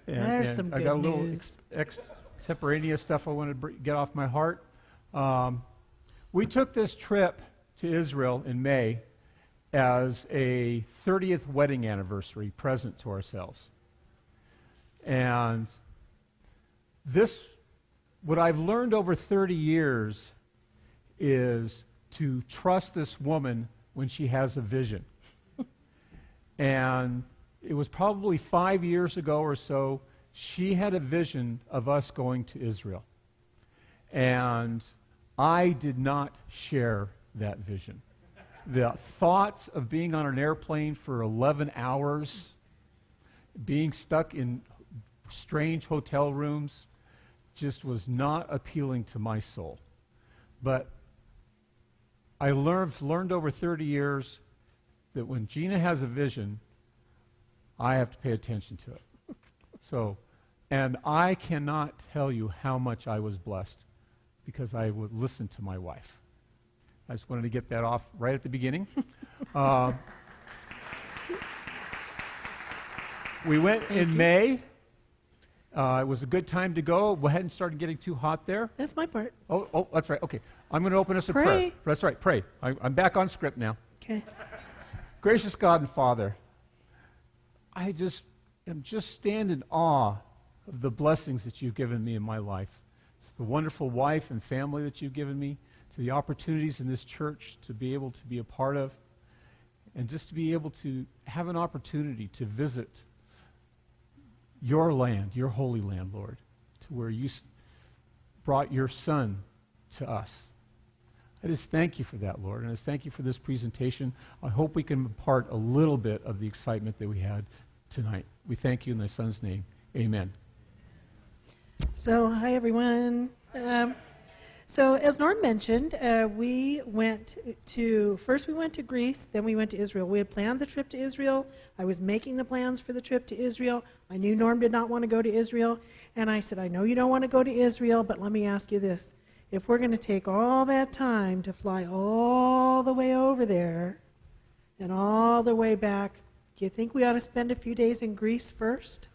There's some I good got a little news. extemporaneous stuff I want to get off my heart. We took this trip to Israel in May as a 30th wedding anniversary present to ourselves. And what I've learned over 30 years is to trust this woman when she has a vision. And it was probably 5 years ago or so, she had a vision of us going to Israel. And I did not share that vision. The thoughts of being on an airplane for 11 hours, being stuck in strange hotel rooms, just was not appealing to my soul. But I learned over 30 years that when Gina has a vision, I have to pay attention to it. And I cannot tell you how much I was blessed because I would listen to my wife. I just wanted to get that off right at the beginning. We went in May. It was a good time to go. We hadn't started getting too hot there. That's my part. Oh, that's right. Okay. I'm going to open us in prayer. That's right. Pray. I'm back on script now. Okay. Gracious God and Father, I am just stand in awe of the blessings that you've given me in my life. It's the wonderful wife and family that you've given me, to the opportunities in this church to be able to be a part of, and just to be able to have an opportunity to visit your land, your holy land, Lord, to where you brought your Son to us. I just thank you for that, Lord, and I just thank you for this presentation. I hope we can impart a little bit of the excitement that we had tonight. We thank you in thy Son's name. Amen. So, hi, everyone. So, as Norm mentioned, we went to Greece, then we went to Israel. We had planned the trip to Israel. I was making the plans for the trip to Israel. I knew Norm did not want to go to Israel, and I said, I know you don't want to go to Israel, but let me ask you this. If we're going to take all that time to fly all the way over there and all the way back, do you think we ought to spend a few days in Greece first?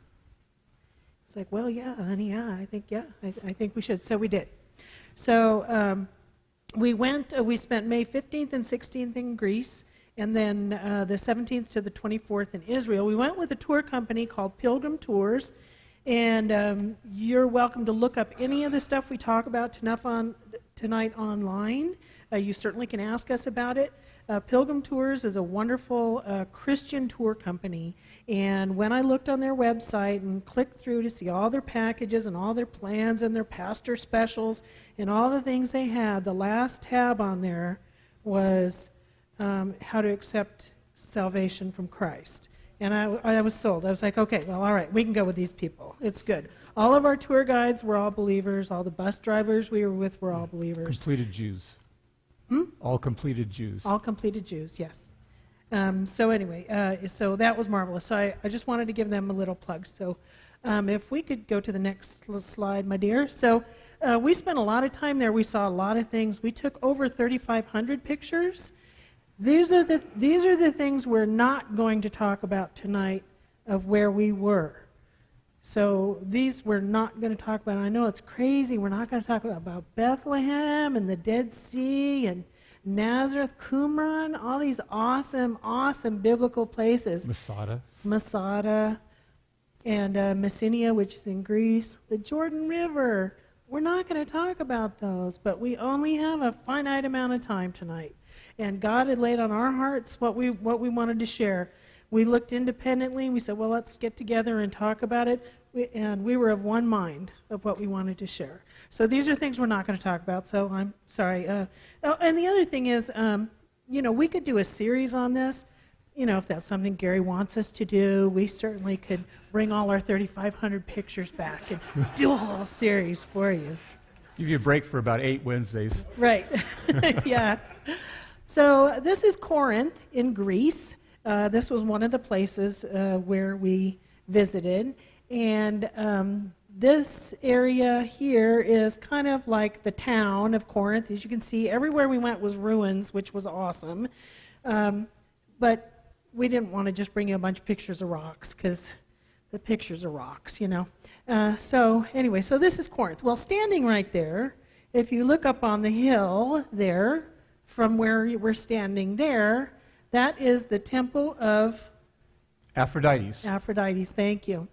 It's like, well, yeah, honey, yeah, I think we should. So we did. So we spent May 15th and 16th in Greece, and then the 17th to the 24th in Israel. We went with a tour company called Pilgrim Tours, and you're welcome to look up any of the stuff we talk about tonight online. You certainly can ask us about it. Pilgrim Tours is a wonderful Christian tour company, and when I looked on their website and clicked through to see all their packages and all their plans and their pastor specials and all the things they had, the last tab on there was how to accept salvation from Christ. And I was sold. I was like, okay, well, all right, we can go with these people. It's good. All of our tour guides were all believers. All the bus drivers we were with were all believers. Completed Jews. All completed Jews. All completed Jews, yes. So anyway, so that was marvelous. So I just wanted to give them a little plug. So if we could go to the next slide, my dear. So we spent a lot of time there. We saw a lot of things. We took over 3,500 pictures. These are the things we're not going to talk about tonight of where we were. So these we're not going to talk about. I know it's crazy. We're not going to talk about Bethlehem and the Dead Sea and Nazareth, Qumran, all these awesome, awesome biblical places. Masada and Messenia, which is in Greece. The Jordan River. We're not going to talk about those, but we only have a finite amount of time tonight. And God had laid on our hearts what we wanted to share. We looked independently. We said, well, let's get together and talk about it. And we were of one mind of what we wanted to share. So these are things we're not going to talk about, so I'm sorry. And the other thing is, we could do a series on this. If that's something Gary wants us to do, we certainly could bring all our 3,500 pictures back and do a whole series for you. Give you a break for about 8 Wednesdays. Right. Yeah. So this is Corinth in Greece. This was one of the places where we visited. And this area here is kind of like the town of Corinth. As you can see, everywhere we went was ruins, which was awesome. But we didn't want to just bring you a bunch of pictures of rocks because the pictures are rocks, you know. So anyway, so this is Corinth. Well, standing right there, if you look up on the hill there, from where we're standing there, that is the temple of Aphrodite's. Aphrodite's, thank you.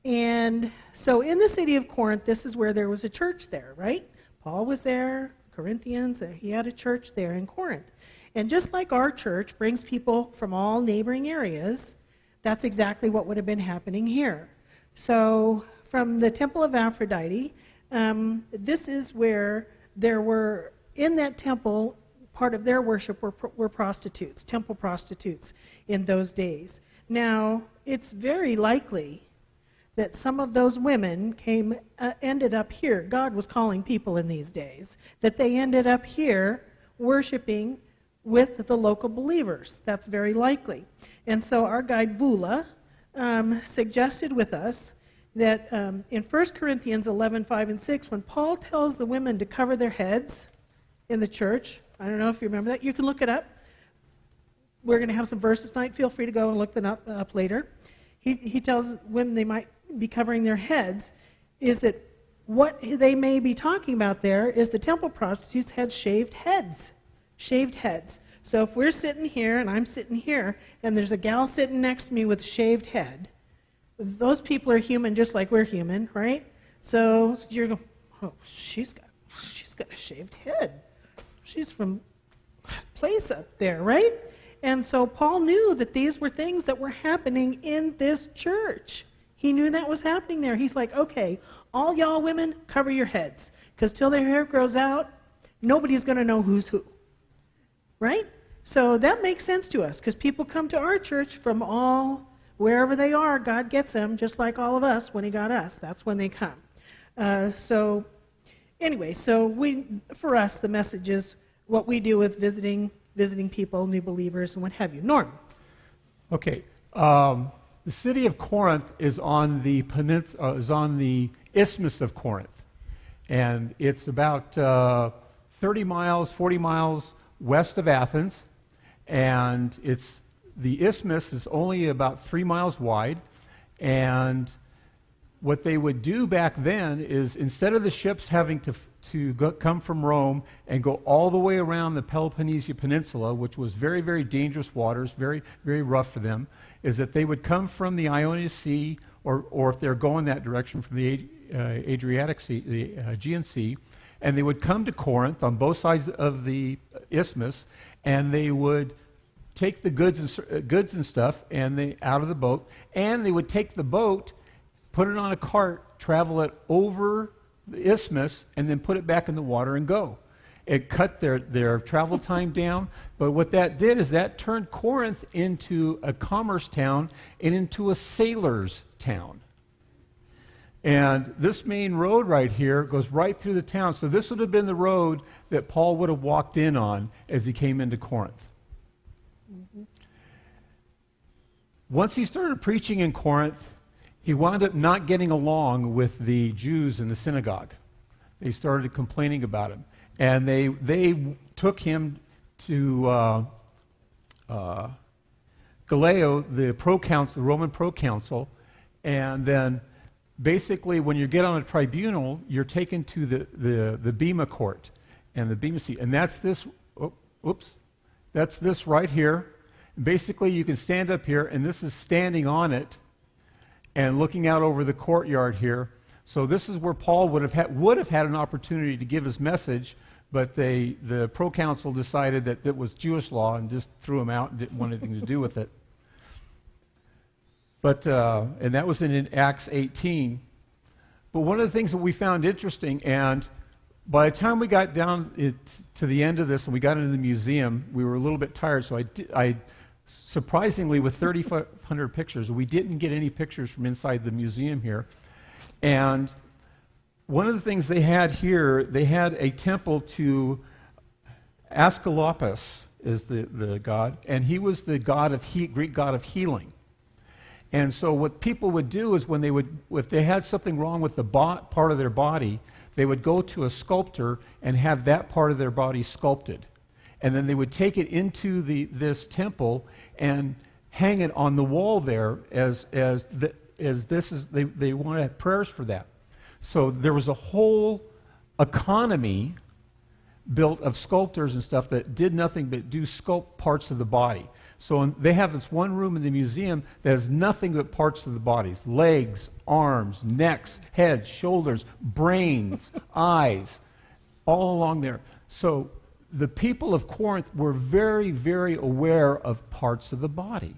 And so in the city of Corinth, this is where there was a church there, right? Paul was there, Corinthians, he had a church there in Corinth. And just like our church brings people from all neighboring areas, that's exactly what would have been happening here. So from the temple of Aphrodite, this is where there were, in that temple, part of their worship were prostitutes, temple prostitutes in those days. Now, it's very likely that some of those women ended up here. God was calling people in these days, that they ended up here worshiping with the local believers. That's very likely. And so our guide Vula suggested with us that in 1 Corinthians 11:5 and 6, when Paul tells the women to cover their heads in the church, I don't know if you remember that. You can look it up. We're going to have some verses tonight. Feel free to go and look them up later. He tells women they might be covering their heads. Is that what they may be talking about there is the temple prostitutes had shaved heads. Shaved heads. So if we're sitting here and I'm sitting here and there's a gal sitting next to me with a shaved head, those people are human just like we're human, right? So you're going, oh, she's got a shaved head. She's from a place up there, right? And so Paul knew that these were things that were happening in this church. He knew that was happening there. He's like, okay, all y'all women, cover your heads. Because till their hair grows out, nobody's going to know who's who. Right? So that makes sense to us. Because people come to our church from wherever they are. God gets them, just like all of us when he got us. That's when they come. So for us, the message is what we do with visiting people, new believers, and what have you. Norm. Okay. The city of Corinth is on the Isthmus of Corinth, and it's about 40 miles west of Athens, and the isthmus is only about 3 miles wide. And what they would do back then is, instead of the ships having to come from Rome and go all the way around the Peloponnesian Peninsula, which was very, very dangerous waters, very, very rough for them, is that they would come from the Ionian Sea, or if they're going that direction, from the Adriatic Sea, the Aegean Sea, and they would come to Corinth on both sides of the isthmus, and they would take the goods and stuff out of the boat, and they would take the boat, put it on a cart, travel it over the isthmus, and then put it back in the water and go. It cut their travel time down, but what that did is that turned Corinth into a commerce town and into a sailor's town. And this main road right here goes right through the town. So this would have been the road that Paul would have walked in on as he came into Corinth. Mm-hmm. Once he started preaching in Corinth, he wound up not getting along with the Jews in the synagogue. They started complaining about him. And they took him to Gallio, the Roman proconsul, and then basically when you get on a tribunal, you're taken to the Bema court and the Bema seat. And that's this, that's this right here. Basically you can stand up here, and this is standing on it and looking out over the courtyard here. So this is where Paul would have had an opportunity to give his message, but the proconsul decided that it was Jewish law and just threw him out and didn't want anything to do with it. But and that was in Acts 18. But one of the things that we found interesting, and by the time we got down to the end of this and we got into the museum, we were a little bit tired, so I surprisingly, with 3,500 pictures, we didn't get any pictures from inside the museum here. And one of the things they had here, they had a temple to Asclepius, is the god, and he was the Greek god of healing. And so what people would do is if they had something wrong with the part of their body, they would go to a sculptor and have that part of their body sculpted. And then they would take it into this temple and hang it on the wall there as they want to have prayers for that. So there was a whole economy built of sculptors and stuff that did nothing but do sculpt parts of the body. So they have this one room in the museum that has nothing but parts of the bodies: legs, arms, necks, heads, shoulders, brains, eyes, all along there. So the people of Corinth were very, very aware of parts of the body.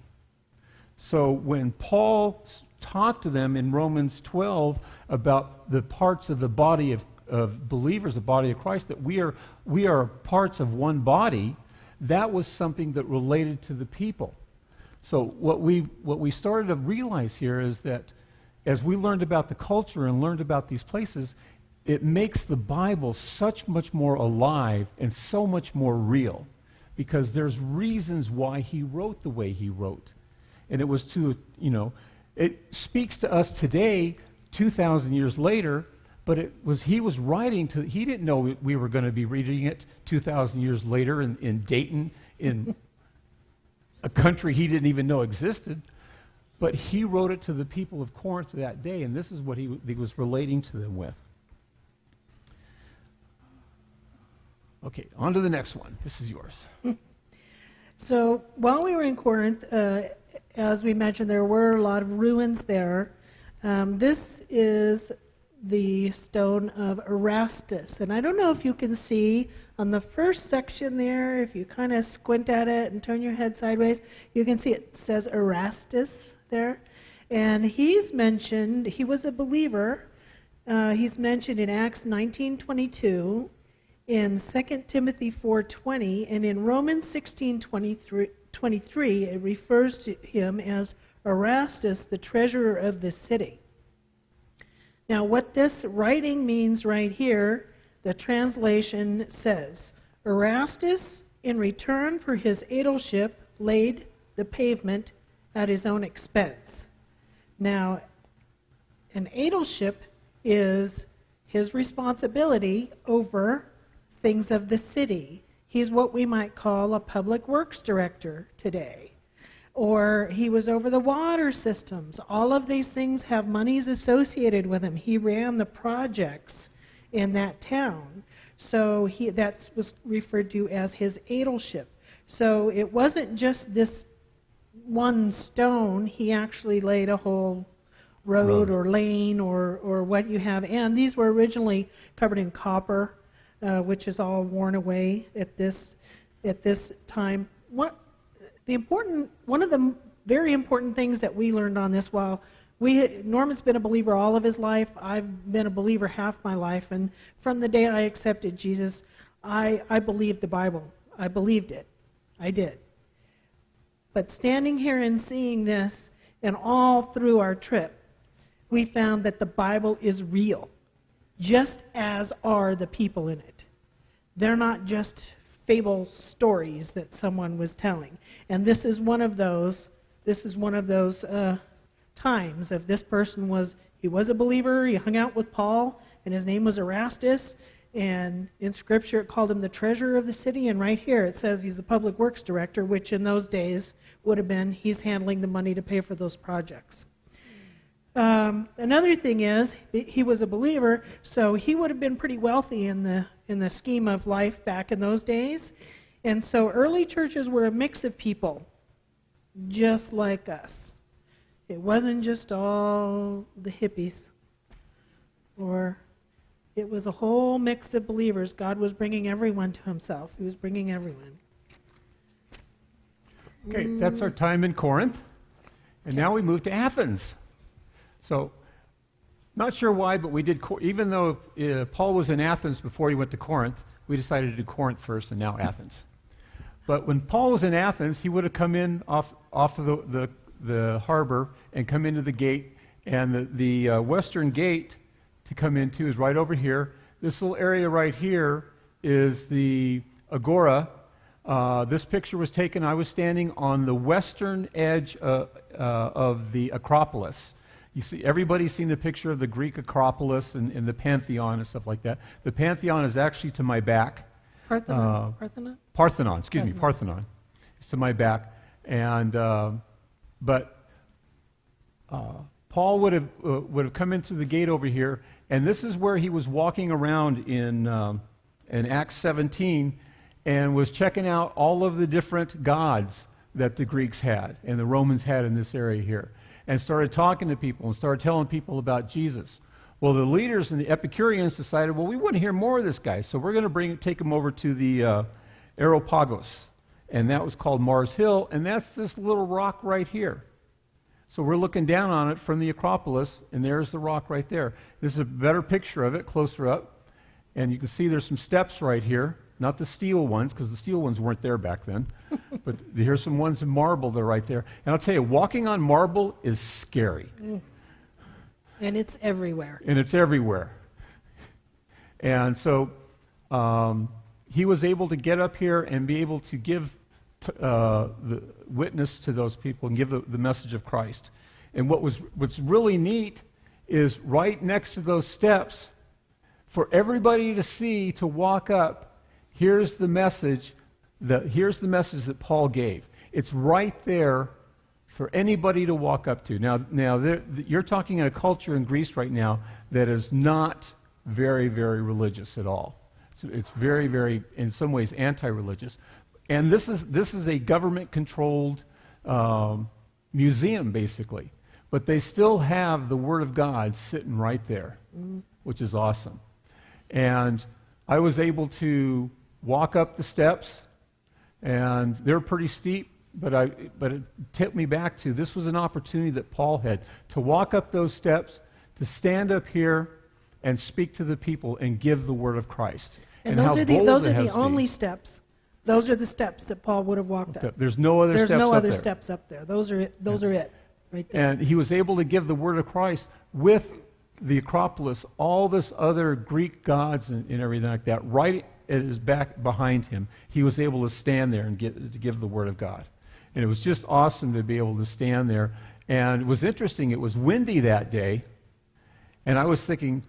So when Paul talked to them in Romans 12 about the parts of the body of believers, the body of Christ, that we are parts of one body, that was something that related to the people. So what we started to realize here is that as we learned about the culture and learned about these places, it makes the Bible such much more alive and so much more real, because there's reasons why he wrote the way he wrote. And it was it speaks to us today, 2,000 years later, but he was writing to, he didn't know we were going to be reading it 2,000 years later in Dayton, in a country he didn't even know existed. But he wrote it to the people of Corinth that day, and this is what he was relating to them with. Okay, on to the next one. This is yours. So while we were in Corinth, as we mentioned, there were a lot of ruins there. This is the stone of Erastus. And I don't know if you can see on the first section there, if you kind of squint at it and turn your head sideways, you can see it says Erastus there. And he's mentioned, he was a believer. He's mentioned in Acts 19:22, in 2 Timothy 4:20, and in Romans 16:23, it refers to him as Erastus, the treasurer of the city. Now, what this writing means right here, the translation says, Erastus, in return for his aedileship, laid the pavement at his own expense. Now, an aedileship is his responsibility over things of the city. He's what we might call a public works director today. Or he was over the water systems. All of these things have monies associated with him. He ran the projects in that town. So that was referred to as his aedileship. So it wasn't just this one stone. He actually laid a whole road or lane or what you have. And these were originally covered in copper, which is all worn away at this time. One of the very important things that we learned on this, Norman's been a believer all of his life. I've been a believer half my life, and from the day I accepted Jesus, I believed the Bible. I believed it. I did. But standing here and seeing this, and all through our trip, we found that the Bible is real, just as are the people in it. They're not just fable stories that someone was telling. And this is one of those times of this person he was a believer, he hung out with Paul, and his name was Erastus, and in Scripture it called him the treasurer of the city, and right here it says he's the public works director, which in those days would have been he's handling the money to pay for those projects. Another thing is, he was a believer, so he would have been pretty wealthy in the scheme of life back in those days. And so early churches were a mix of people, just like us. It wasn't just all the hippies, or it was a whole mix of believers. God was bringing everyone to himself. He was bringing everyone. Okay, that's our time in Corinth. And now we move to Athens. So, not sure why, but we did, even though Paul was in Athens before he went to Corinth, we decided to do Corinth first and now Athens. But when Paul was in Athens, he would have come in off of the harbor and come into the gate, and the western gate to come into is right over here. This little area right here is the agora. This picture was taken, I was standing on the western edge of the Acropolis. You see, everybody's seen the picture of the Greek Acropolis and the Pantheon and stuff like that. The Pantheon is actually to my back. Parthenon? Parthenon. It's to my back. And, but Paul would have come in through the gate over here, and this is where he was walking around in Acts 17 and was checking out all of the different gods that the Greeks had and the Romans had in this area here, and started talking to people and started telling people about Jesus. Well, the leaders and the Epicureans decided, well, we want to hear more of this guy, so we're going to take him over to the Areopagus, and that was called Mars Hill, and that's this little rock right here. So we're looking down on it from the Acropolis, and there's the rock right there. This is a better picture of it, closer up, and you can see there's some steps right here, not the steel ones, because the steel ones weren't there back then, but here's some ones in marble that are right there. And I'll tell you, walking on marble is scary. And it's everywhere. And it's everywhere. And so he was able to get up here and be able to give the witness to those people and give the message of Christ. And what's really neat is right next to those steps, for everybody to see, to walk up, here's the message that Paul gave. It's right there for anybody to walk up to. Now you're talking in a culture in Greece right now that is not very, very religious at all. It's very, very, in some ways, anti-religious. And this is a government-controlled museum, basically. But they still have the Word of God sitting right there, which is awesome. And I was able to walk up the steps, and they're pretty steep, but it tipped me back to this was an opportunity that Paul had to walk up those steps, to stand up here and speak to the people and give the word of Christ. And those are the only steps. Those are the steps that Paul would have walked up. There's no other steps up there. There's no other steps up there. Those are it right there. And he was able to give the word of Christ with the Acropolis, all this other Greek gods and everything like that, right at his back behind him. He was able to stand there and to give the word of God. And it was just awesome to be able to stand there. And it was interesting, it was windy that day, and I was thinking,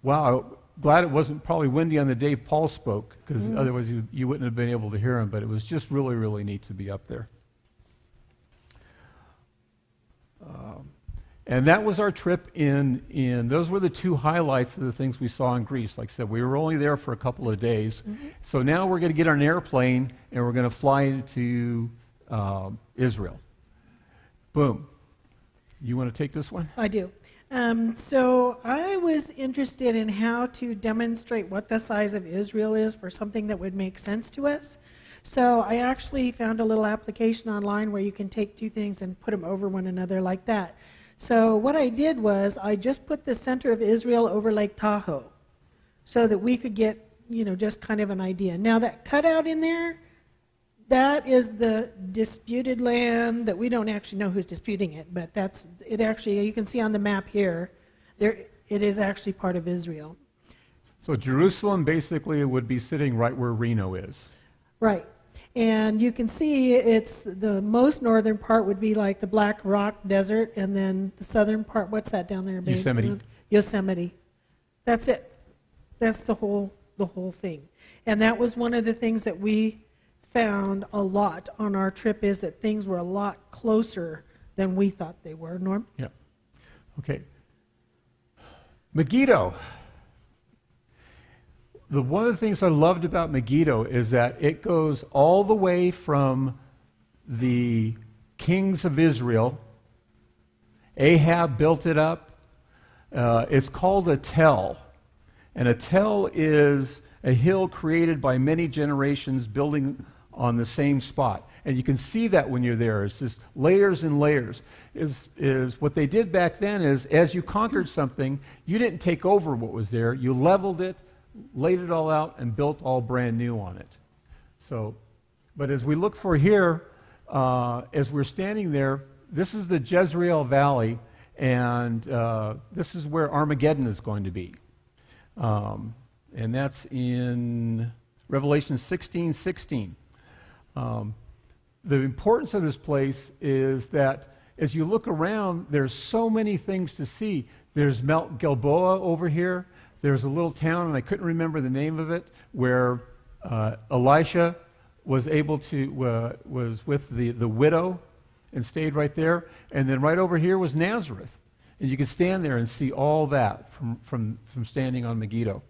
wow, glad it wasn't probably windy on the day Paul spoke, because otherwise you wouldn't have been able to hear him, but it was just really, really neat to be up there. And that was our trip in those were the two highlights of the things we saw in Greece. Like I said, we were only there for a couple of days. So now we're going to get on an airplane, and we're going to fly to Israel. Boom. You want to take this one? I do. So I was interested in how to demonstrate what the size of Israel is for something that would make sense to us. So I actually found a little application online where you can take two things and put them over one another like that. So what I did was I just put the center of Israel over Lake Tahoe so that we could get, just kind of an idea. Now that cutout in there, that is the disputed land that we don't actually know who's disputing it, but that's it. Actually, you can see on the map here, it is actually part of Israel. So Jerusalem basically would be sitting right where Reno is. Right. And you can see it's the most northern part would be like the Black Rock Desert, and then the southern part, what's that down there, babe? Yosemite. Yosemite. That's it. That's the whole thing. And that was one of the things that we found a lot on our trip, is that things were a lot closer than we thought they were. Norm? Yeah. Okay. Megiddo. One of the things I loved about Megiddo is that it goes all the way from the kings of Israel. Ahab built it up. It's called a tell. And a tell is a hill created by many generations building on the same spot. And you can see that when you're there. It's just layers and layers. Is what they did back then is, as you conquered something, you didn't take over what was there. You leveled it, laid it all out, and built all brand new on it. So, but as we look for here, as we're standing there, this is the Jezreel Valley, and this is where Armageddon is going to be. And that's in Revelation 16:16. The importance of this place is that as you look around, there's so many things to see. There's Mount Gilboa over here. There's a little town, and I couldn't remember the name of it, where Elisha was able to was with the widow, and stayed right there. And then right over here was Nazareth. And you could stand there and see all that from standing on Megiddo.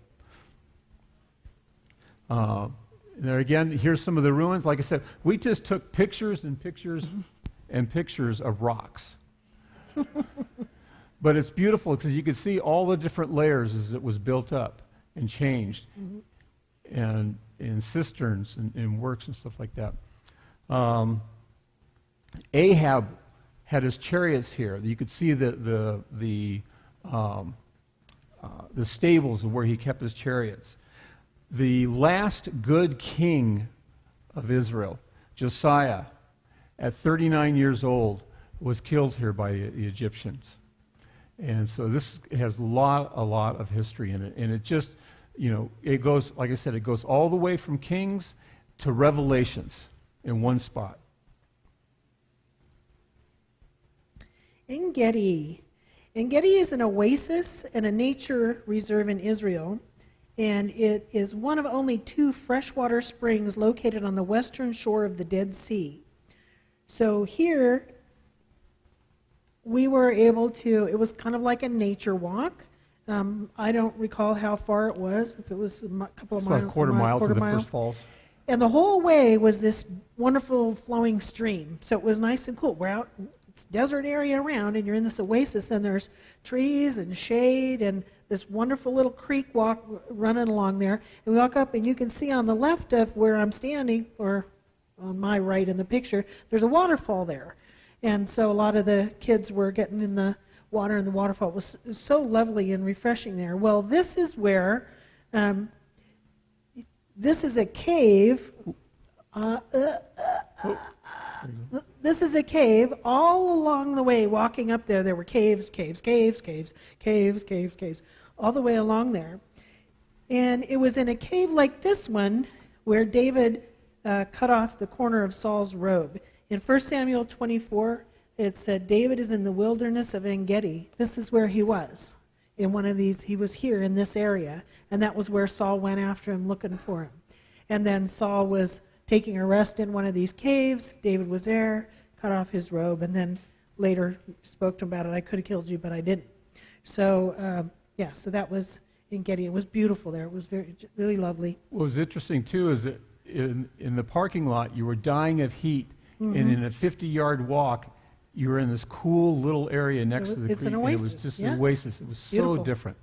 There again, here's some of the ruins. Like I said, we just took pictures and pictures and pictures of rocks. But it's beautiful because you could see all the different layers as it was built up and changed, and in cisterns and works and stuff like that. Ahab had his chariots here. You could see the stables of where he kept his chariots. The last good king of Israel, Josiah, at 39 years old, was killed here by the Egyptians. And so this has a lot of history in it. And it just, it goes, like I said, it goes all the way from Kings to Revelations in one spot. En-Gedi. En-Gedi is an oasis and a nature reserve in Israel, and it is one of only 2 freshwater springs located on the western shore of the Dead Sea. So here, we were able to, it was kind of like a nature walk. I don't recall how far it was, if it was a couple of miles. About a quarter mile to the first falls. And the whole way was this wonderful flowing stream. So it was nice and cool. We're out, it's desert area around, and you're in this oasis, and there's trees and shade and this wonderful little creek walk running along there. And we walk up, and you can see on the left of where I'm standing, or on my right in the picture, there's a waterfall there. And so a lot of the kids were getting in the water, and the waterfall was so lovely and refreshing there. Well, this is where, this is a cave. This is a cave. All along the way, walking up there, there were caves, all the way along there. And it was in a cave like this one where David cut off the corner of Saul's robe. In 1 Samuel 24, it said, David is in the wilderness of En-Gedi. This is where he was. In one of these, he was here in this area, and that was where Saul went after him, looking for him. And then Saul was taking a rest in one of these caves. David was there, cut off his robe, and then later spoke to him about it. I could have killed you, but I didn't. So, so that was En-Gedi. It was beautiful there. It was really lovely. What was interesting, too, is that in the parking lot, you were dying of heat, and in a 50-yard walk, you were in this cool little area next to the it's creek. An oasis. And it was just an oasis. It was Beautiful. so different.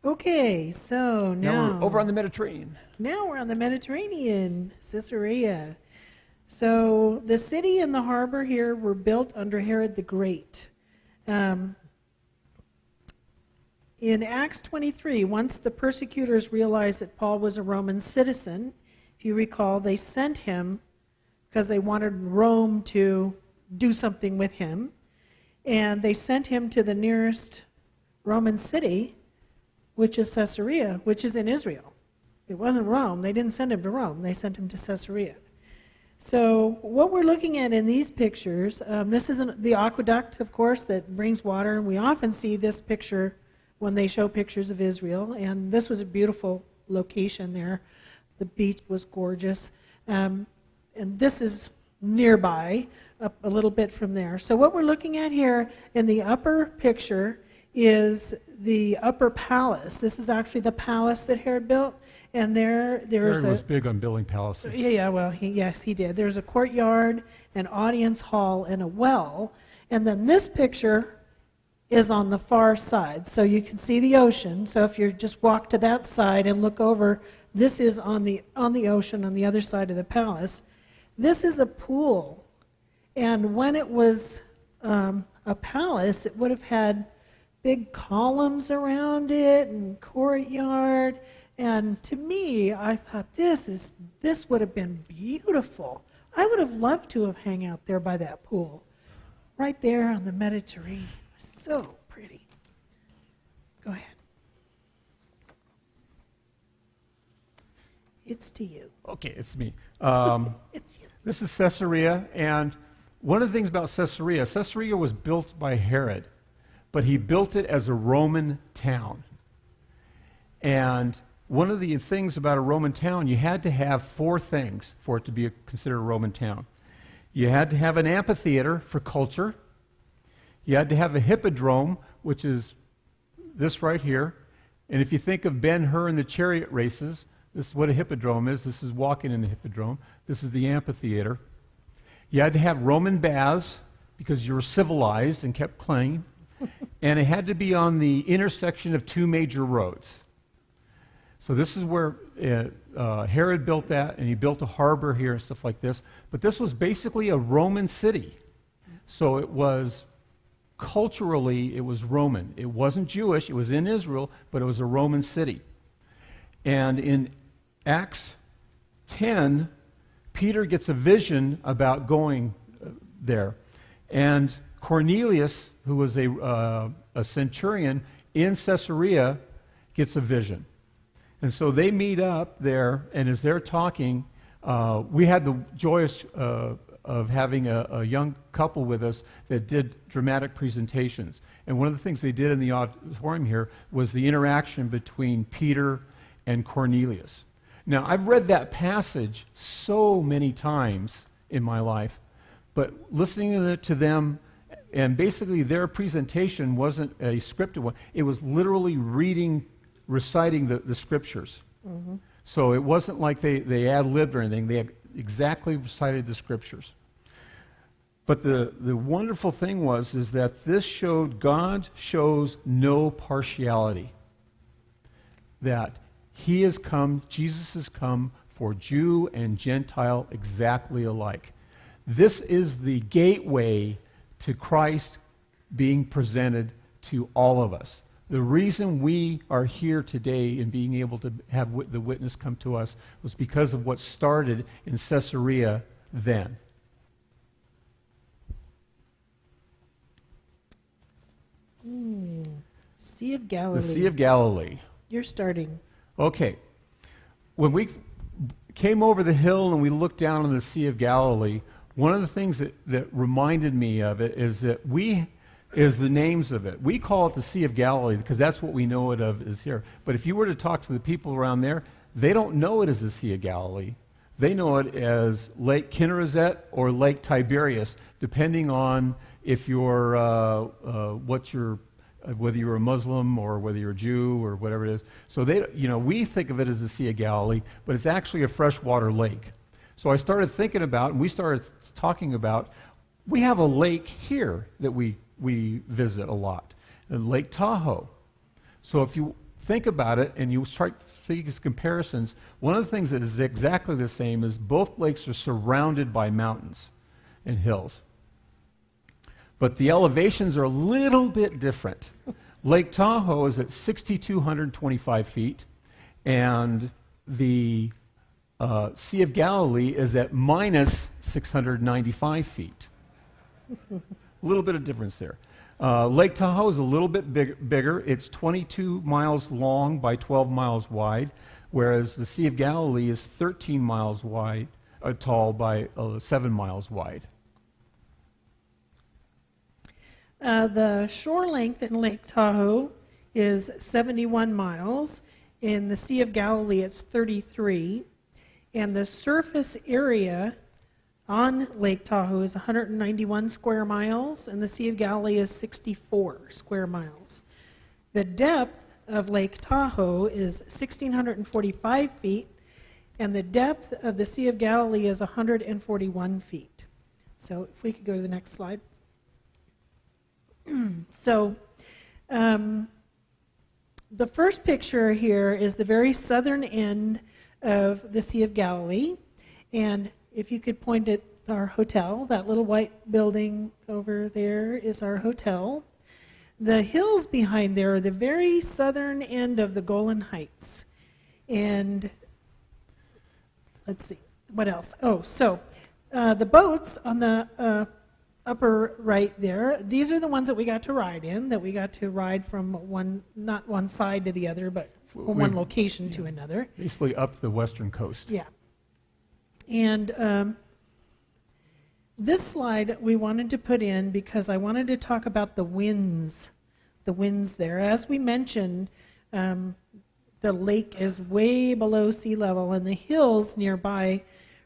Okay, so now we're over on the Mediterranean. Now we're on the Mediterranean, Caesarea. So the city and the harbor here were built under Herod the Great. In Acts 23, once the persecutors realized that Paul was a Roman citizen, if you recall, they sent him because they wanted Rome to do something with him. And they sent him to the nearest Roman city, which is Caesarea, which is in Israel. It wasn't Rome. They didn't send him to Rome. They sent him to Caesarea. So what we're looking at in these pictures, this is the aqueduct, of course, that brings water. And we often see this picture when they show pictures of Israel. And this was a beautiful location there. The beach was gorgeous. And this is nearby, up a little bit from there. So what we're looking at here in the upper picture is the upper palace. This is actually the palace that Herod built, and there's Herod was big on building palaces. Yeah, well, he did. There's a courtyard, an audience hall, and a well. And then this picture is on the far side, so you can see the ocean. So if you just walk to that side and look over, this is on the ocean on the other side of the palace. This is a pool, and when it was a palace, it would have had big columns around it and courtyard. And to me, I thought this would have been beautiful. I would have loved to have hung out there by that pool, right there on the Mediterranean. So pretty. Go ahead. It's to you. Okay, it's me. It's you. This is Caesarea, and one of the things about Caesarea was built by Herod, but he built it as a Roman town. And one of the things about a Roman town, you had to have 4 things for it to be considered a Roman town. You had to have an amphitheater for culture. You had to have a hippodrome, which is this right here. And if you think of Ben-Hur and the chariot races, this is what a hippodrome is. This is walking in the hippodrome. This is the amphitheater. You had to have Roman baths because you were civilized and kept clean. And it had to be on the intersection of two major roads. So this is where Herod built that, and he built a harbor here and stuff like this. But this was basically a Roman city. So it was, culturally, it was Roman. It wasn't Jewish. It was in Israel, but it was a Roman city. And in Acts 10, Peter gets a vision about going there. And Cornelius, who was a centurion in Caesarea, gets a vision. And so they meet up there, and as they're talking, we had the joyous of having a young couple with us that did dramatic presentations. And one of the things they did in the auditorium here was the interaction between Peter and Cornelius. Now, I've read that passage so many times in my life, but listening to them, and basically their presentation wasn't a scripted one. It was literally reciting the scriptures. Mm-hmm. So it wasn't like they ad-libbed or anything. They had exactly recited the scriptures. But the wonderful thing is that this showed God shows no partiality. That he has come, Jesus has come for Jew and Gentile exactly alike. This is the gateway to Christ being presented to all of us. The reason we are here today and being able to have the witness come to us was because of what started in Caesarea then. Sea of Galilee. The Sea of Galilee. You're starting. Okay. When we came over the hill and we looked down on the Sea of Galilee, one of the things that reminded me of it is that is the names of it. We call it the Sea of Galilee because that's what we know it of is here. But if you were to talk to the people around there, they don't know it as the Sea of Galilee. They know it as Lake Kinnerizet or Lake Tiberias, depending on if you're whether you're a Muslim or whether you're a Jew or whatever it is. So we think of it as the Sea of Galilee, but it's actually a freshwater lake. So I started thinking about, and we started talking about, we have a lake here that we visit a lot, Lake Tahoe. So if you think about it and you start thinking comparisons, one of the things that is exactly the same is both lakes are surrounded by mountains and hills. But the elevations are a little bit different. Lake Tahoe is at 6,225 feet, and the Sea of Galilee is at minus 695 feet. A little bit of difference there. Lake Tahoe is a little bit bigger. It's 22 miles long by 12 miles wide, whereas the Sea of Galilee is 13 miles tall by 7 miles wide. The shore length in Lake Tahoe is 71 miles. In the Sea of Galilee, it's 33. And the surface area on Lake Tahoe is 191 square miles, and the Sea of Galilee is 64 square miles. The depth of Lake Tahoe is 1,645 feet, and the depth of the Sea of Galilee is 141 feet. So if we could go to the next slide. So the first picture here is the very southern end of the Sea of Galilee, and if you could point at our hotel, that little white building over there is our hotel. The hills behind there are the very southern end of the Golan Heights. And let's see, what else? Oh, so the boats on the upper right there, these are the ones that we got to ride in, that we got to ride from not one side to the other, but from one location to another. Basically up the western coast. Yeah. And this slide we wanted to put in because I wanted to talk about the winds there. As we mentioned, the lake is way below sea level, and the hills nearby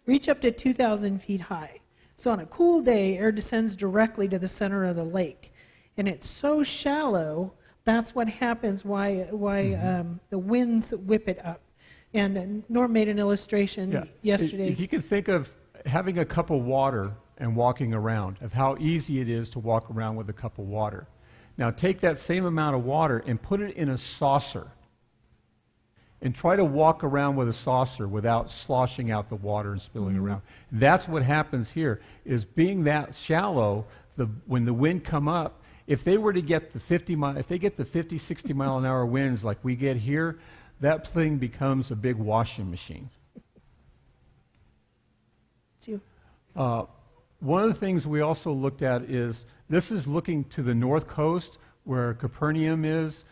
reach up to 2,000 feet high. So on a cool day, air descends directly to the center of the lake. And it's so shallow, that's what happens, why the winds whip it up. And Norm made an illustration yesterday. If you can think of having a cup of water and walking around, of how easy it is to walk around with a cup of water. Now take that same amount of water and put it in a saucer. And try to walk around with a saucer without sloshing out the water and spilling around. That's what happens here, is being that shallow, when the wind come up, if they were to get the 50, 60 mile an hour winds like we get here, that thing becomes a big washing machine. It's you. One of the things we also looked at is, this is looking to the north coast where Capernaum is,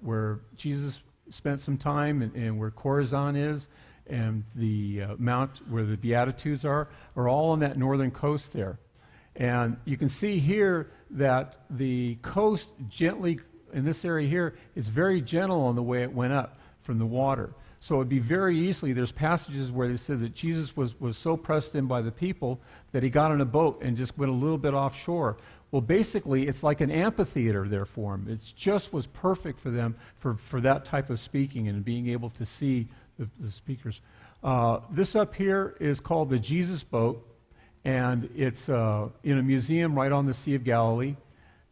where Jesus spent some time, and where Chorazin is, and the mount where the Beatitudes are all on that northern coast there. And you can see here that the coast gently, in this area here, is very gentle on the way it went up from the water. So it would be very easily, there's passages where they said that Jesus was so pressed in by the people that he got on a boat and just went a little bit offshore. Well, basically, it's like an amphitheater there for them. It just was perfect for them for that type of speaking and being able to see the speakers. This up here is called the Jesus Boat, and it's in a museum right on the Sea of Galilee.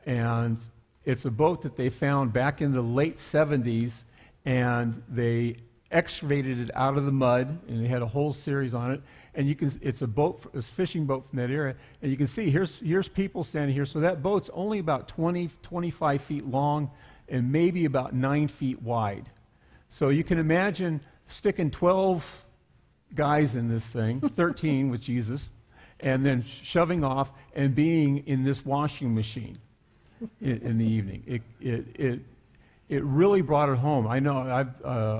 And it's a boat that they found back in the late 70s, and they excavated it out of the mud, and they had a whole series on it. And it's a fishing boat from that area. And you can see, here's people standing here. So that boat's only about 20, 25 feet long and maybe about 9 feet wide. So you can imagine sticking 12 guys in this thing, 13 with Jesus, and then shoving off and being in this washing machine in the evening. It really brought it home. I know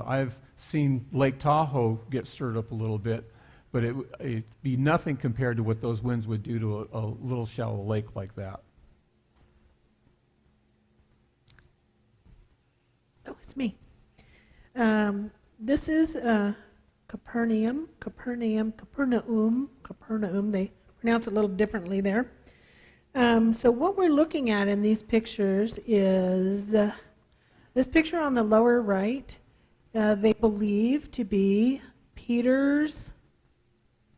I've seen Lake Tahoe get stirred up a little bit, but it'd be nothing compared to what those winds would do to a little shallow lake like that. Oh, it's me. This is Capernaum. They pronounce it a little differently there. So what we're looking at in these pictures is this picture on the lower right, they believe to be Peter's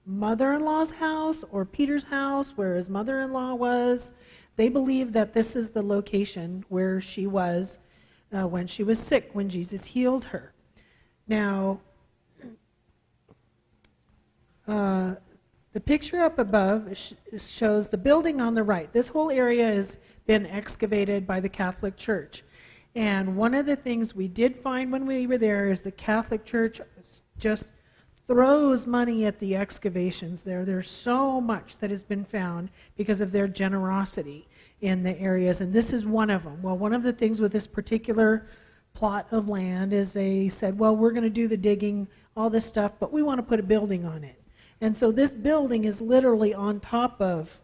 mother-in-law's house, or Peter's house where his mother-in-law was. They believe that this is the location where she was when she was sick, when Jesus healed her. Now, the picture up above shows the building on the right. This whole area has been excavated by the Catholic Church. And one of the things we did find when we were there is the Catholic Church just throws money at the excavations there. There's so much that has been found because of their generosity in the areas, and this is one of them. Well, one of the things with this particular plot of land is they said, well, we're going to do the digging, all this stuff, but we want to put a building on it. And so this building is literally on top of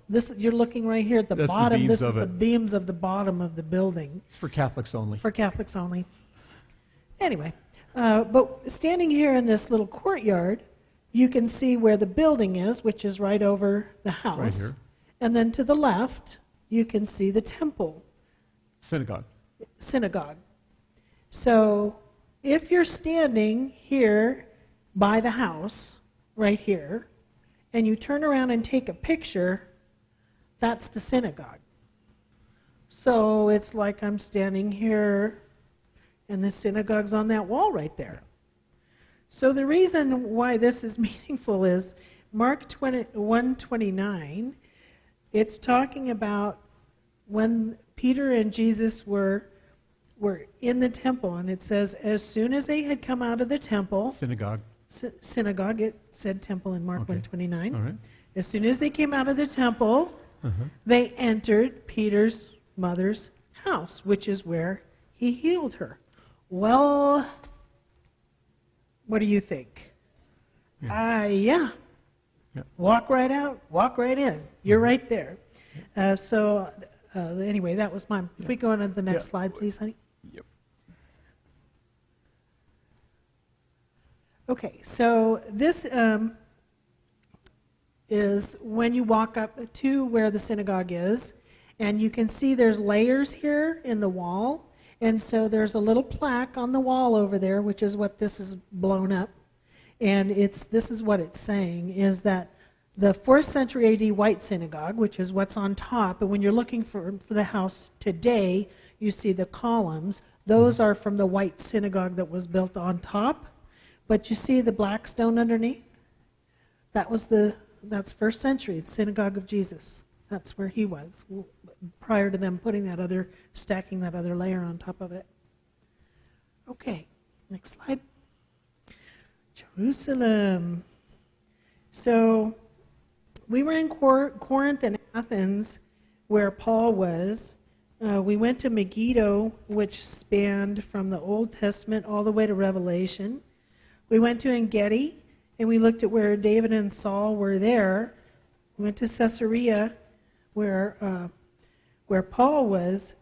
this. You're looking right here at the bottom. This is the beams of the bottom of the building. It's for Catholics only. For Catholics only. Anyway, but standing here in this little courtyard, you can see where the building is, which is right over the house. Right here. And then to the left, you can see the temple. Synagogue. So if you're standing here by the house, right here, and you turn around and take a picture, that's the synagogue. So it's like I'm standing here, and the synagogue's on that wall right there. So the reason why this is meaningful is Mark 1:29. It's talking about when Peter and Jesus were in the temple, and it says, as soon as they had come out of the temple, synagogue, it said temple in Mark 1:29. All right. As soon as they came out of the temple, they entered Peter's mother's house, which is where he healed her. Well, what do you think? Yeah. Walk right out, walk right in. You're right there. Anyway, that was mine. If we go on to the next slide, please, honey. Yep. Okay, so this is when you walk up to where the synagogue is, and you can see there's layers here in the wall, and so there's a little plaque on the wall over there, which is what this is blown up, and this is what it's saying, is that the 4th century AD white synagogue, which is what's on top, and when you're looking for the house today, you see the columns. Those are from the white synagogue that was built on top, but you see the black stone underneath? That's 1st century, the synagogue of Jesus. That's where he was, prior to them stacking that other layer on top of it. Okay, next slide. Jerusalem. So we were in Corinth and Athens, where Paul was. We went to Megiddo, which spanned from the Old Testament all the way to Revelation. We went to En-Gedi, and we looked at where David and Saul were there. We went to Caesarea, where Paul was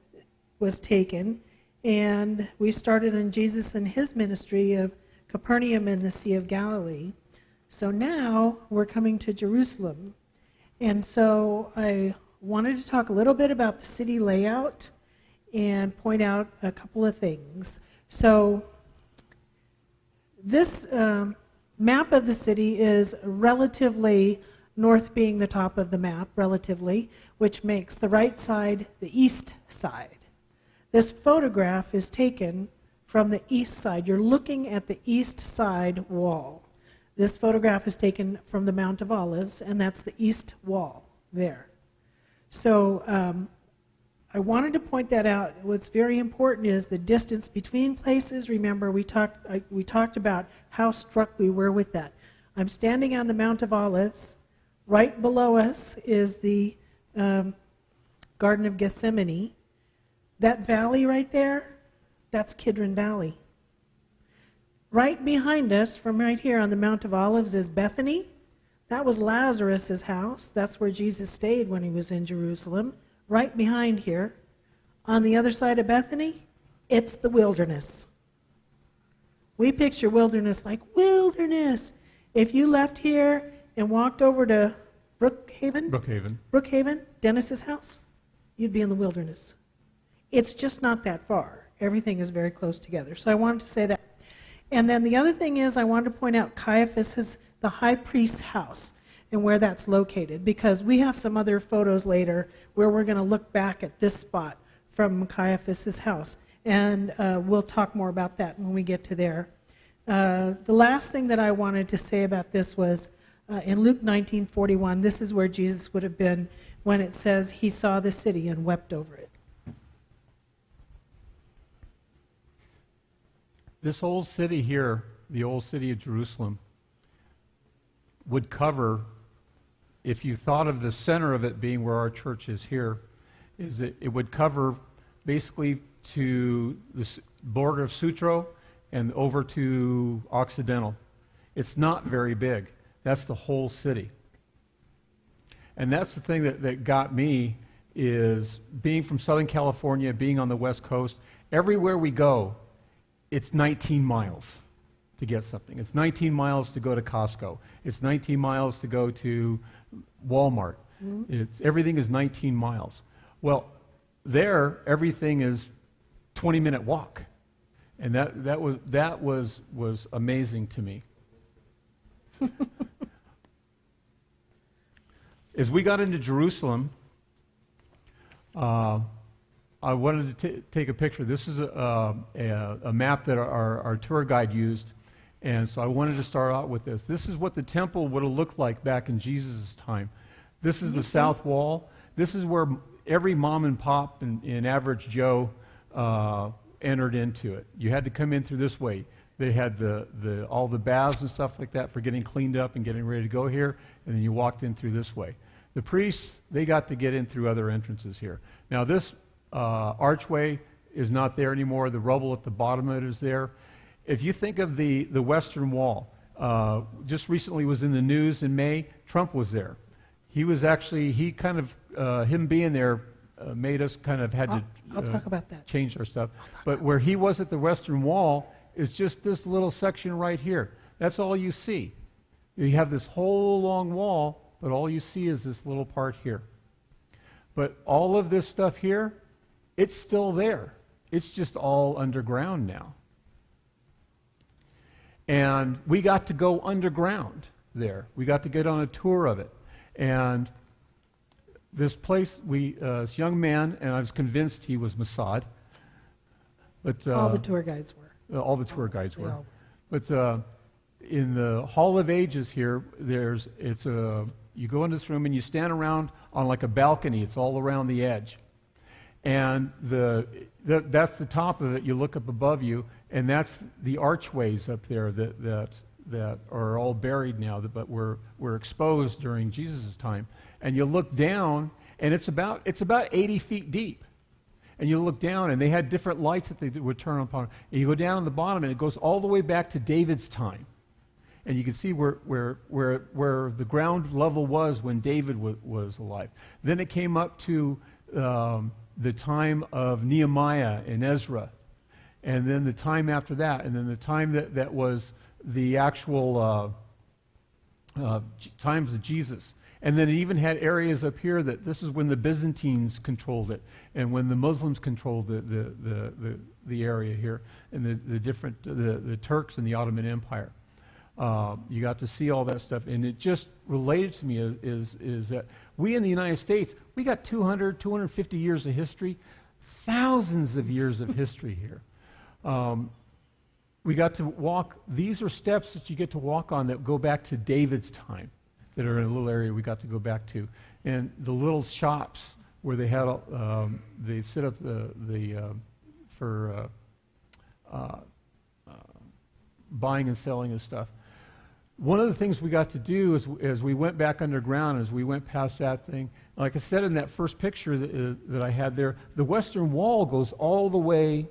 taken, and we started in Jesus and his ministry of Capernaum and the Sea of Galilee. So now we're coming to Jerusalem. And so I wanted to talk a little bit about the city layout and point out a couple of things. So this map of the city is relatively, north being the top of the map, relatively, which makes the right side the east side. This photograph is taken from the east side. You're looking at the east side wall. This photograph is taken from the Mount of Olives, and that's the east wall there. So I wanted to point that out. What's very important is the distance between places. Remember, we talked about how struck we were with that. I'm standing on the Mount of Olives. Right below us is the Garden of Gethsemane. That valley right there, that's Kidron Valley. Right behind us, from right here on the Mount of Olives, is Bethany. That was Lazarus' house. That's where Jesus stayed when he was in Jerusalem. Right behind here, on the other side of Bethany, it's the wilderness. We picture wilderness like wilderness. If you left here and walked over to Brookhaven, Dennis's house, you'd be in the wilderness. It's just not that far. Everything is very close together. So I wanted to say that. And then the other thing is I wanted to point out Caiaphas' the high priest's house and where that's located, because we have some other photos later where we're going to look back at this spot from Caiaphas' house. And we'll talk more about that when we get to there. The last thing that I wanted to say about this was in Luke 19:41, this is where Jesus would have been when it says he saw the city and wept over it. This old city here, the old city of Jerusalem, would cover, if you thought of the center of it being where our church is here, is it would cover basically to the border of Sutro and over to Occidental. It's not very big. That's the whole city. And that's the thing that got me, is being from Southern California, being on the West Coast, everywhere we go, it's 19 miles to get something. It's 19 miles to go to Costco. It's 19 miles to go to Walmart. Mm-hmm. Everything is 19 miles. Well, there, everything is 20-minute walk. And that was amazing to me. As we got into Jerusalem, I wanted to take a picture. This is a map that our tour guide used, and so I wanted to start out with this. This is what the temple would have looked like back in Jesus' time. This is the south wall. This is where every mom and pop and average Joe entered into it. You had to come in through this way. They had all the baths and stuff like that for getting cleaned up and getting ready to go here, and then you walked in through this way. The priests, they got to get in through other entrances here. Now this archway is not there anymore. The rubble at the bottom of it is there. If you think of the Western Wall, just recently was in the news in May, Trump was there. He was actually, him being there made us kind of had I'll talk about that. Change our stuff. But where he was at the Western Wall is just this little section right here. That's all you see. You have this whole long wall but all you see is this little part here. But all of this stuff here, it's still there. It's just all underground now. And we got to go underground there. We got to get on a tour of it. And this place, this young man, and I was convinced he was Mossad. But all the tour guides were. All the tour guides were. Yeah. But in the Hall of Ages here, you go into this room and you stand around on like a balcony. It's all around the edge. And that's the top of it. You look up above you, and that's the archways up there that are all buried now, but were exposed during Jesus' time. And you look down, and it's about 80 feet deep. And you look down, and they had different lights that they would turn upon. And you go down on the bottom, and it goes all the way back to David's time. And you can see where the ground level was when David was alive. Then it came up to the time of Nehemiah and Ezra, and then the time after that, and then the time that was the actual times of Jesus. And then it even had areas up here that this is when the Byzantines controlled it, and when the Muslims controlled the area here, and the Turks and the Ottoman Empire. You got to see all that stuff, and it just related to me is that we in the United States, we got 250 years of history, thousands of years of history here. We got to walk, these are steps that you get to walk on that go back to David's time, that are in a little area we got to go back to. And the little shops where they had, they set up for buying and selling of stuff. One of the things we got to do as we went back underground, as we went past that thing, like I said in that first picture that I had there, the Western Wall goes all the way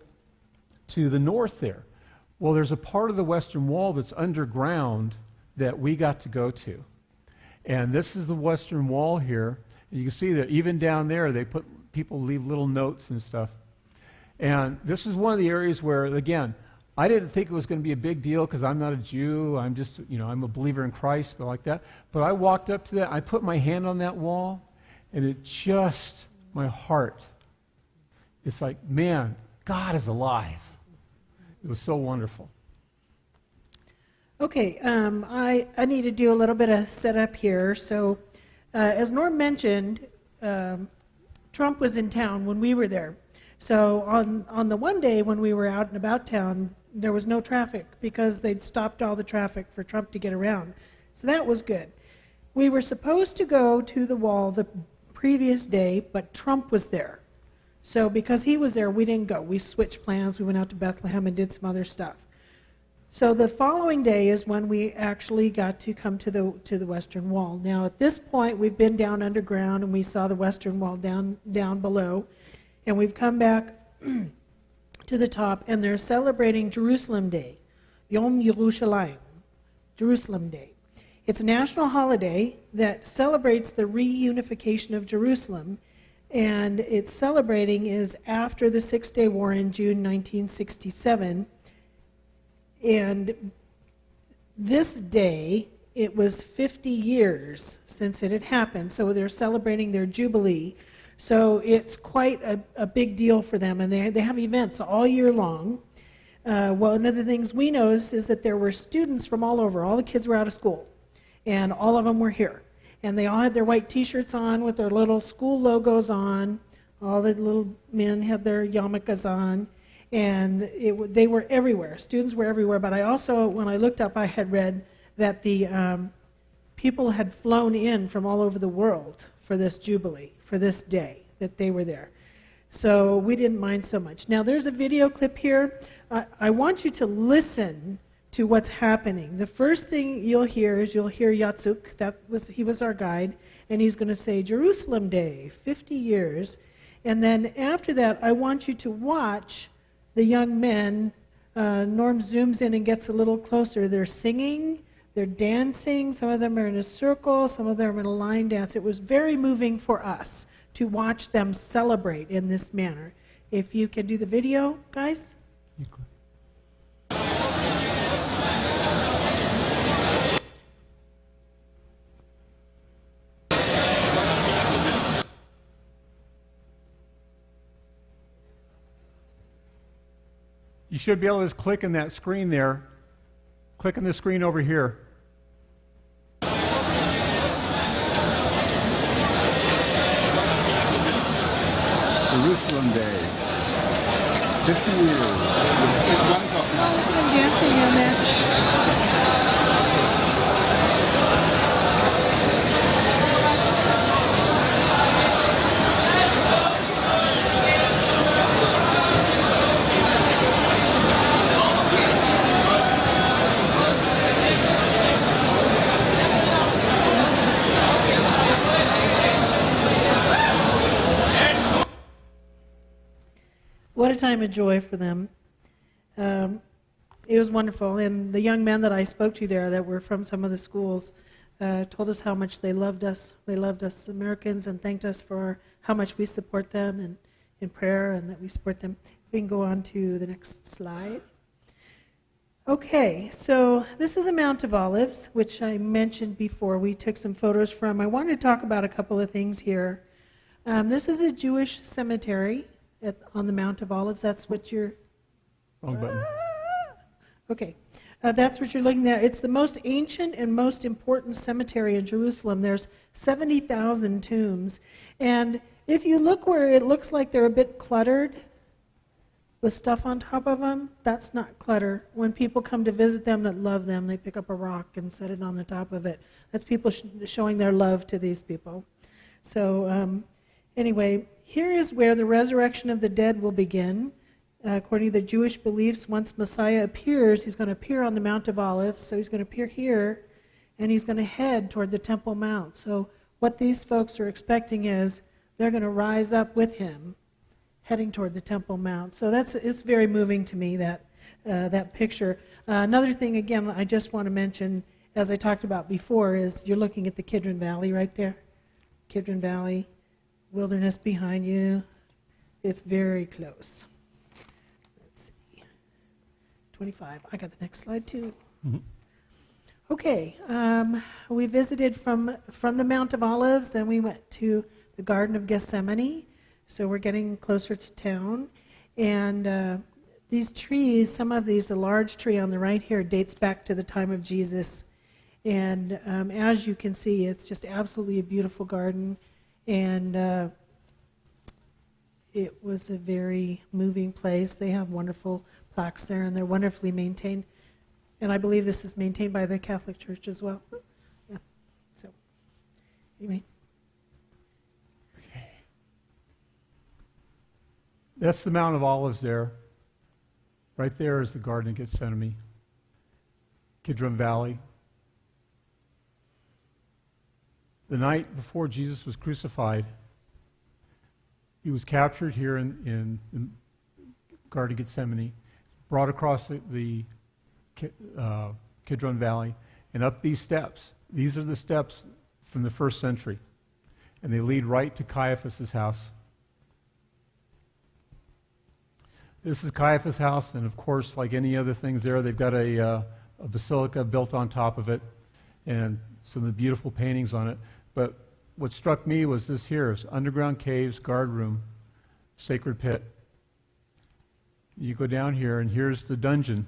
to the north there. Well, there's a part of the Western Wall that's underground that we got to go to. And this is the Western Wall here. And you can see that even down there, people leave little notes and stuff. And this is one of the areas where, again, I didn't think it was going to be a big deal because I'm not a Jew. I'm just, I'm a believer in Christ, but like that. But I walked up to that. I put my hand on that wall, and it just, my heart, it's like, man, God is alive. It was so wonderful. Okay, I need to do a little bit of setup here. So, as Norm mentioned, Trump was in town when we were there. So on the one day when we were out and about town, there was no traffic because they'd stopped all the traffic for Trump to get around. So that was good. We were supposed to go to the wall the previous day, but Trump was there. So because he was there, we didn't go. We switched plans. We went out to Bethlehem and did some other stuff. So the following day is when we actually got to come to the Western Wall. Now at this point, we've been down underground and we saw the Western Wall down below. And we've come back to the top, and they're celebrating Jerusalem Day, Yom Yerushalayim, Jerusalem Day. It's a national holiday that celebrates the reunification of Jerusalem, and it's celebrating is after the Six-Day War in June 1967. And this day, it was 50 years since it had happened, so they're celebrating their Jubilee. So it's quite a big deal for them, and they have events all year long. One of the things we noticed is that there were students from all over. All the kids were out of school, and all of them were here. And they all had their white T-shirts on with their little school logos on. All the little men had their yarmulkes on, and they were everywhere. Students were everywhere, but I also, when I looked up, I had read that the people had flown in from all over the world for this Jubilee, for this day that they were there. So we didn't mind so much. Now there's a video clip here. I want you to listen to what's happening. The first thing you'll hear is Yatsuk. He was our guide, and he's going to say Jerusalem Day, 50 years. And then after that, I want you to watch the young men. Norm zooms in and gets a little closer. They're singing. They're dancing. Some of them are in a circle. Some of them are in a line dance. It was very moving for us to watch them celebrate in this manner. If you can do the video, guys. You should be able to just click on that screen there. Click on the screen over here. Jerusalem Day. 50 years. It's 1 o'clock now. I'm dancing on that. What a time of joy for them. It was wonderful. And the young men that I spoke to there that were from some of the schools told us how much they loved us. They loved us Americans and thanked us for how much we support them and in prayer and that we support them. We can go on to the next slide. Okay, so this is a Mount of Olives, which I mentioned before. We took some photos from. I wanted to talk about a couple of things here. This is a Jewish cemetery on the Mount of Olives. That's what you're... Wrong button. Okay. That's what you're looking at. It's the most ancient and most important cemetery in Jerusalem. There's 70,000 tombs. And if you look where it looks like they're a bit cluttered with stuff on top of them, that's not clutter. When people come to visit them that love them, they pick up a rock and set it on the top of it. That's people showing their love to these people. So anyway, here is where the resurrection of the dead will begin. According to the Jewish beliefs, once Messiah appears, he's going to appear on the Mount of Olives. So he's going to appear here, and he's going to head toward the Temple Mount. So what these folks are expecting is they're going to rise up with him, heading toward the Temple Mount. So it's very moving to me, that picture. Another thing, again, I just want to mention, as I talked about before, is you're looking at the Kidron Valley right there. Kidron Valley, wilderness behind you. It's very close. 25. I got the next slide too. Mm-hmm. Okay, we visited from the Mount of Olives, then we went to the Garden of Gethsemane. So we're getting closer to town. And these trees, some of these, the large tree on the right here dates back to the time of Jesus. And as you can see, it's just absolutely a beautiful garden. And it was a very moving place. They have wonderful plaques there, and they're wonderfully maintained. And I believe this is maintained by the Catholic Church as well. Yeah. So, anyway. Okay. That's the Mount of Olives there. Right there is the Garden of Gethsemane, Kidron Valley. The night before Jesus was crucified, he was captured here in the Garden of Gethsemane, brought across the Kidron Valley, and up these steps. These are the steps from the first century, and they lead right to Caiaphas' house. This is Caiaphas' house, and of course, like any other things there, they've got a basilica built on top of it, and some of the beautiful paintings on it. But what struck me was this here: is underground caves, guard room, sacred pit. You go down here, and here's the dungeon.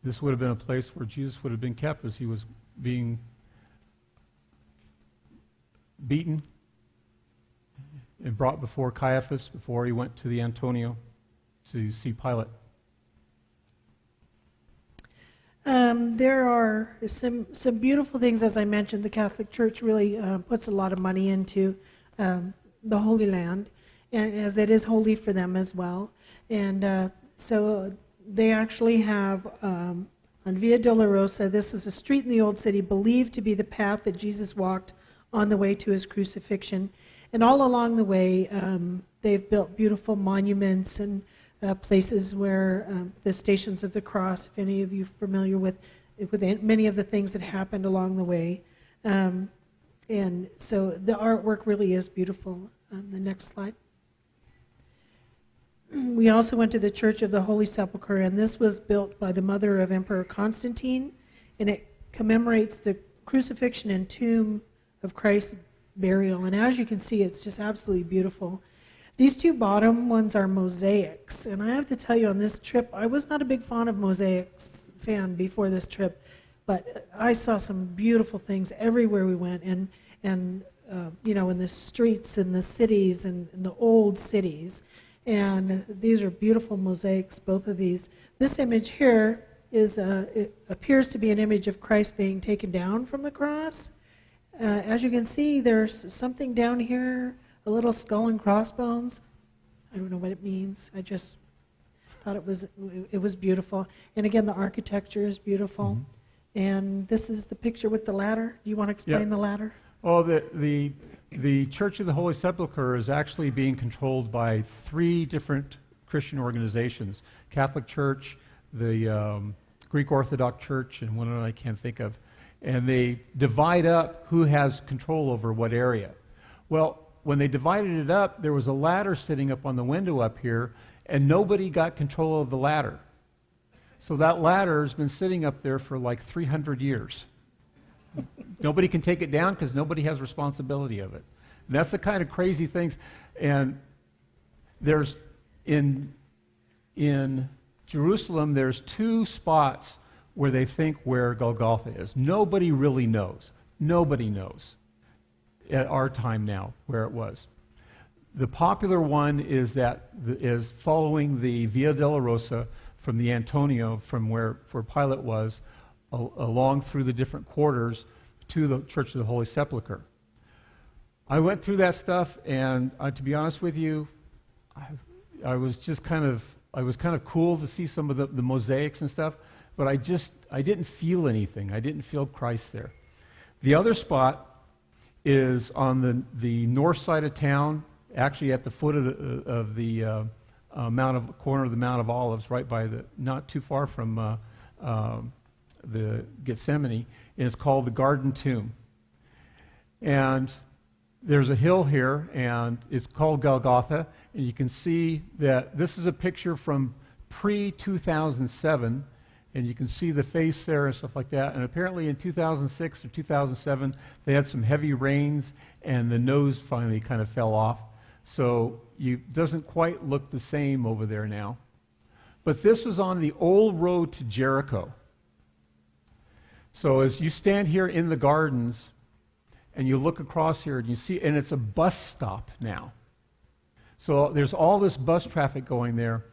This would have been a place where Jesus would have been kept as he was being beaten and brought before Caiaphas before he went to the Antonio to see Pilate. There are some beautiful things, as I mentioned. The Catholic Church really puts a lot of money into the Holy Land, and as it is holy for them as well. And so they actually have on Via Dolorosa, this is a street in the Old City believed to be the path that Jesus walked on the way to his crucifixion. And all along the way, they've built beautiful monuments and places where the Stations of the Cross, if any of you are familiar with many of the things that happened along the way. And so the artwork really is beautiful. The next slide. We also went to the Church of the Holy Sepulchre, and this was built by the mother of Emperor Constantine, and it commemorates the crucifixion and tomb of Christ's burial. And as you can see, it's just absolutely beautiful. These two bottom ones are mosaics, and I have to tell you, on this trip, I was not a big fan of mosaics before this trip, but I saw some beautiful things everywhere we went, and in the streets and the cities and the old cities, and these are beautiful mosaics, both of these. This image here it appears to be an image of Christ being taken down from the cross. As you can see, there's something down here, a little skull and crossbones. I don't know what it means. I just thought it was beautiful. And again, the architecture is beautiful. Mm-hmm. And this is the picture with the ladder. Do you want to explain the ladder? Well, the Church of the Holy Sepulchre is actually being controlled by 3 different Christian organizations: Catholic Church, the Greek Orthodox Church, and one I can't think of. And they divide up who has control over what area. Well, when they divided it up, there was a ladder sitting up on the window up here, and nobody got control of the ladder. So that ladder has been sitting up there for like 300 years. Nobody can take it down because nobody has responsibility of it. And that's the kind of crazy things. And there's in Jerusalem, there's 2 spots where they think where Golgotha is. Nobody really knows. Nobody knows at our time now where it was. The popular one is following the Via Dolorosa from the Antonio, from where Pilate was, along through the different quarters to the Church of the Holy Sepulchre. I went through that stuff, and to be honest with you, I was kind of cool to see some of the mosaics and stuff, but I didn't feel anything. I didn't feel Christ there. The other spot is on the north side of town, actually at the foot of the corner of the Mount of Olives, right by not too far from the Gethsemane, and it's called the Garden Tomb. And there's a hill here, and it's called Golgotha, and you can see that this is a picture from pre-2007, and you can see the face there and stuff like that. And apparently in 2006 or 2007, they had some heavy rains, and the nose finally kind of fell off. So it doesn't quite look the same over there now. But this is on the old road to Jericho. So as you stand here in the gardens, and you look across here, and you see, and it's a bus stop now. So there's all this bus traffic going there,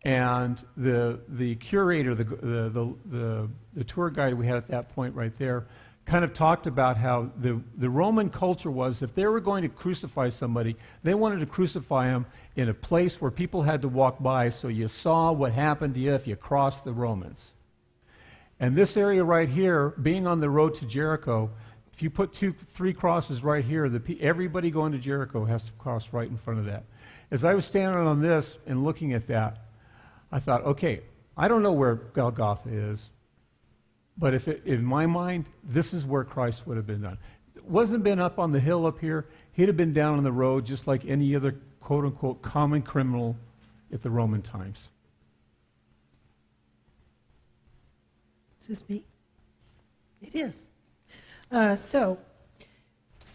and the curator, the tour guide we had at that point right there, kind of talked about how the Roman culture was, if they were going to crucify somebody, they wanted to crucify him in a place where people had to walk by, so you saw what happened to you if you crossed the Romans. And this area right here, being on the road to Jericho, if you put 2-3 crosses right here, everybody going to Jericho has to cross right in front of that. As I was standing on this and looking at that, I thought, okay, I don't know where Golgotha is, but in my mind, this is where Christ would have been done. It wasn't been up on the hill up here. He'd have been down on the road just like any other quote-unquote common criminal at the Roman times. Is this me? It is. So,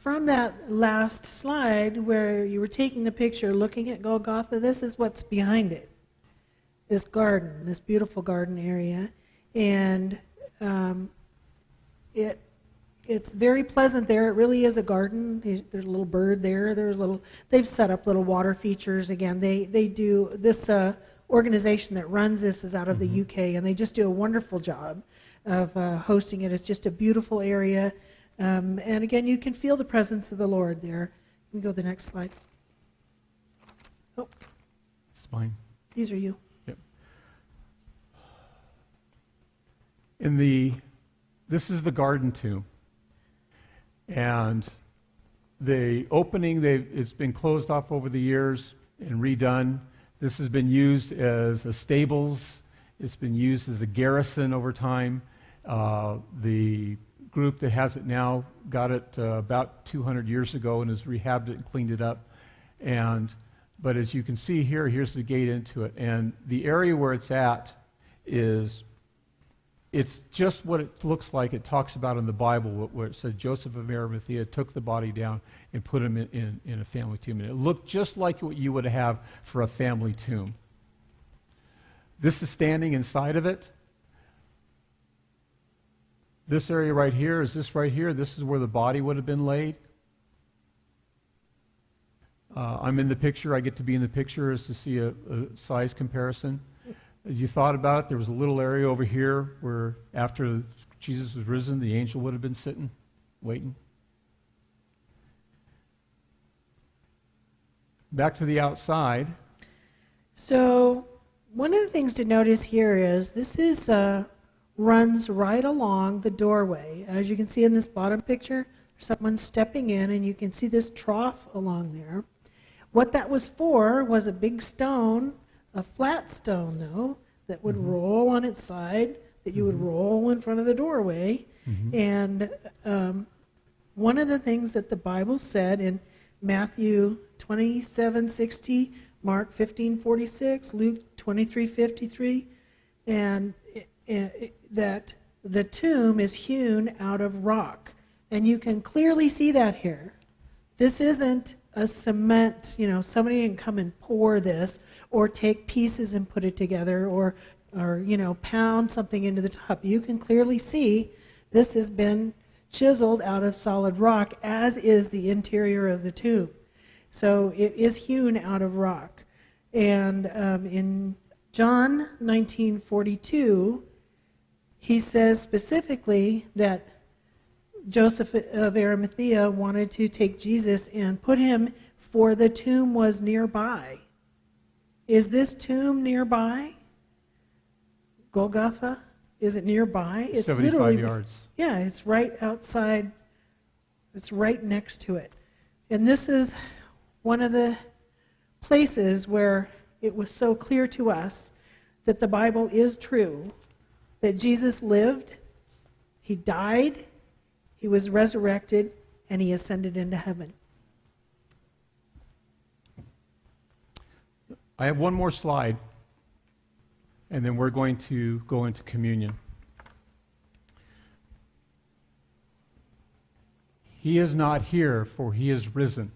from that last slide where you were taking the picture looking at Golgotha, this is what's behind it. This garden, this beautiful garden area. And it's very pleasant there. It really is a garden. There's a little bird there. They've set up little water features. Again, they do this organization that runs this is out of the UK, and they just do a wonderful job of hosting it. It's just a beautiful area. And again, you can feel the presence of the Lord there. You can go to the next slide. Oh, It's mine. these are you. Yep. This is the Garden Tomb. And the opening, it's been closed off over the years and redone. This has been used as a stables. It's been used as a garrison over time. The group that has it now got it about 200 years ago and has rehabbed it and cleaned it up. But as you can see here, here's the gate into it. And the area where it's at is it's just what it looks like. It talks about in the Bible where it says Joseph of Arimathea took the body down and put him in a family tomb. And it looked just like what you would have for a family tomb. This is standing inside of it. This area right here is this right here. This is where the body would have been laid. I'm in the picture. I get to be in the picture as to see a size comparison. As you thought about it, there was a little area over here where after Jesus was risen, the angel would have been sitting, waiting. Back to the outside. So one of the things to notice here is this is runs right along the doorway. As you can see in this bottom picture, someone's stepping in, and you can see this trough along there. What that was for was a big stone, a flat stone though, that would roll on its side, that you would roll in front of the doorway. And one of the things that the Bible said in Matthew 27:60, Mark 15:46, Luke 23:53, and that the tomb is hewn out of rock. And you can clearly see that here. This isn't a cement, somebody didn't come and pour this or take pieces and put it together or pound something into the top. You can clearly see this has been chiseled out of solid rock, as is the interior of the tomb. So it is hewn out of rock. And in John 19:42, he says specifically that Joseph of Arimathea wanted to take Jesus and put him, for the tomb was nearby. Is this tomb nearby? Golgotha? Is it nearby? It's 75 yards. Yeah, it's right outside. It's right next to it. And this is one of the places where it was so clear to us that the Bible is true, that Jesus lived, he died, he was resurrected, and he ascended into heaven. I have one more slide, and then we're going to go into communion. He is not here, for he is risen.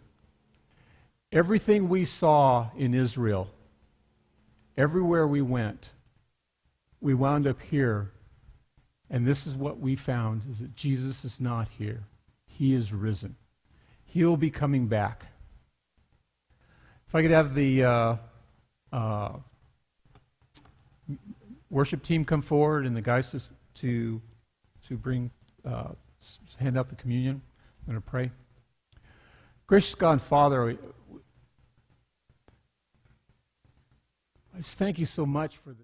Everything we saw in Israel, everywhere we went, we wound up here. And this is what we found, is that Jesus is not here. He is risen. He'll be coming back. If I could have the worship team come forward and the guys to bring, hand out the communion. I'm going to pray. Gracious God and Father, I just thank you so much for the